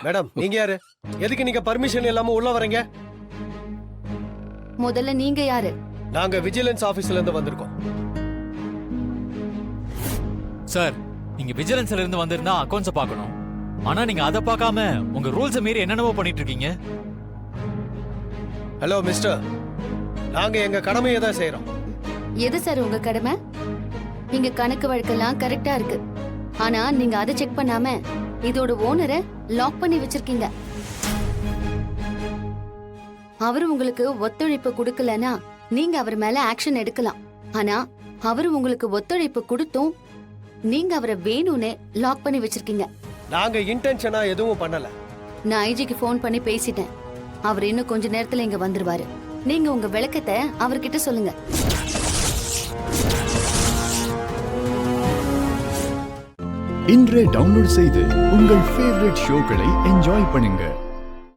Madam நீங்க யாரு? எதுக்கு நீங்க பர்மிஷன் இல்லாம உள்ள வரீங்க? முதல்ல நீங்க யாரு? நாங்க விஜிலன்ஸ் ஆபீஸ்ல இருந்து வந்திருக்கோம். சார், நீங்க விஜிலன்ஸ்ல இருந்து வந்திருந்தா அக்கவுண்ட்ஸ் பார்க்கணும். ஆனா நீங்க அதை பார்க்காம உங்க ரூல்ஸ் மீறி என்னென்னவோ பண்ணிட்டு இருக்கீங்க. ஹலோ மிஸ்டர், நாங்க எங்க கடமையை தான் செய்யறோம். எது சார் உங்க கடமை? இங்க கணக்கு வழக்கெல்லாம் கரெக்டா இருக்கு. ஆனா நீங்க அதை செக் பண்ணாம இதோட ஓனரை லாக் பண்ணி வச்சிருக்கீங்க. அவரு உங்களுக்கு ஒத்துழைப்பு கொடுக்கலனா நீங்க அவர் மேல ஆக்ஷன் எடுக்கலாம். ஆனா அவரு உங்களுக்கு ஒத்துழைப்பு கொடுத்தும் நீங்க அவரை வேணும்னே லாக் பண்ணி வச்சிருக்கீங்க. நாங்க இன்டென்ஷனா எதுவும் பண்ணல. நான் ஐஜிக்கு ஃபோன் பண்ணி பேசிட்டேன். அவர் இன்னும் கொஞ்ச நேரத்துல இங்க வந்துருவாரு. நீங்க உங்க விளக்கத்தை அவர்கிட்ட சொல்லுங்க. இன்றே டவுன்லோட் செய்து உங்கள் ஃபேவரட் ஷோக்களை என்ஜாய் பண்ணுங்க.